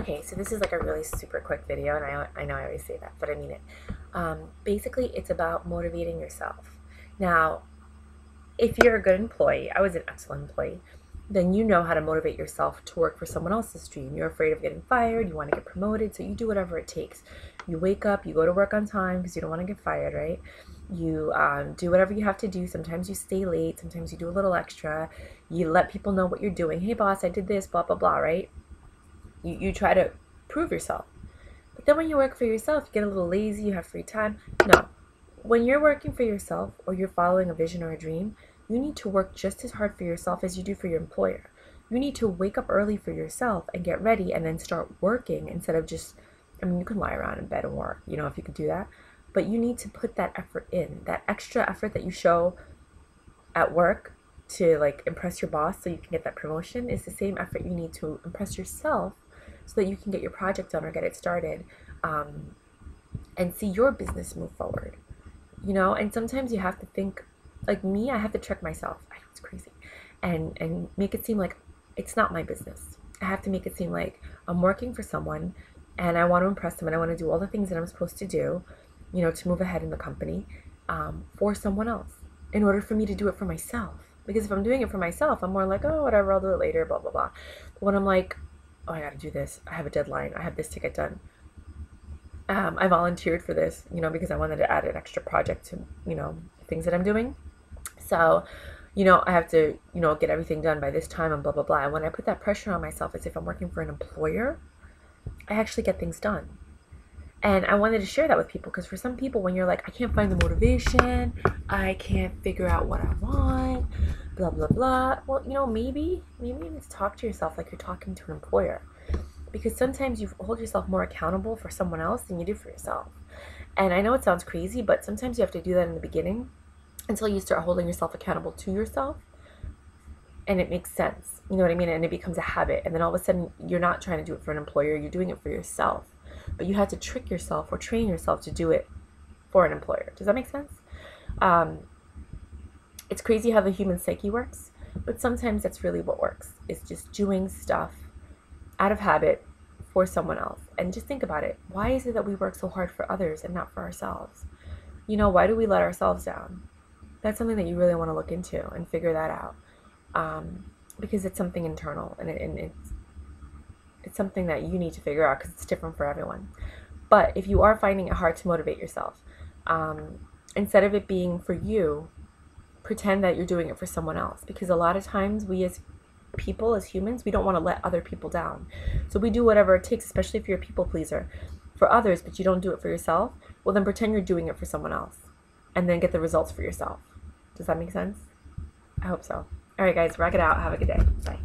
Okay, so this is like a really super quick video, and I know I always say that, but I mean it. Basically, it's about motivating yourself. Now, if you're a good employee, I was an excellent employee, then you know how to motivate yourself to work for someone else's dream. You're afraid of getting fired, you want to get promoted, so you do whatever it takes. You wake up, you go to work on time because you don't want to get fired, right? You do whatever you have to do. Sometimes you stay late, sometimes you do a little extra. You let people know what you're doing. Hey, boss, I did this, blah, blah, blah, right? You try to prove yourself. But then when you work for yourself, you get a little lazy, you have free time. No. When you're working for yourself or you're following a vision or a dream, you need to work just as hard for yourself as you do for your employer. You need to wake up early for yourself and get ready and then start working instead of just, I mean, you can lie around in bed and work, if you could do that. But you need to put that effort in, that extra effort that you show at work to like impress your boss so you can get that promotion is the same effort you need to impress yourself so that you can get your project done or get it started, and see your business move forward. And sometimes you have to think, like me, I have to trick myself. I know it's crazy, and make it seem like it's not my business. I have to make it seem like I'm working for someone and I want to impress them and I want to do all the things that I'm supposed to do, to move ahead in the company, for someone else in order for me to do it for myself. Because if I'm doing it for myself, I'm more like, oh, whatever, I'll do it later, blah, blah, blah. But when I'm like, oh, I got to do this, I have a deadline, I have this to get done. I volunteered for this, because I wanted to add an extra project to, things that I'm doing. So, I have to, get everything done by this time and blah, blah, blah. And when I put that pressure on myself as if I'm working for an employer, I actually get things done. And I wanted to share that with people because for some people, when you're like, I can't find the motivation, I can't figure out what I want, blah, blah, blah. Well, maybe you need to talk to yourself like you're talking to an employer. Because sometimes you hold yourself more accountable for someone else than you do for yourself. And I know it sounds crazy, but sometimes you have to do that in the beginning until you start holding yourself accountable to yourself. And it makes sense. You know what I mean? And it becomes a habit. And then all of a sudden, you're not trying to do it for an employer. You're doing it for yourself. But you have to trick yourself or train yourself to do it for an employer. Does that make sense? It's crazy how the human psyche works. But sometimes that's really what works. It's just doing stuff out of habit for someone else. And just think about it. Why is it that we work so hard for others and not for ourselves? Why do we let ourselves down? That's something that you really want to look into and figure that out. Because it's something internal and it's something that you need to figure out because it's different for everyone. But if you are finding it hard to motivate yourself, instead of it being for you, pretend that you're doing it for someone else. Because a lot of times we as people, as humans, we don't want to let other people down. So we do whatever it takes, especially if you're a people pleaser, for others, but you don't do it for yourself. Well, then pretend you're doing it for someone else and then get the results for yourself. Does that make sense? I hope so. All right, guys, rock it out. Have a good day. Bye.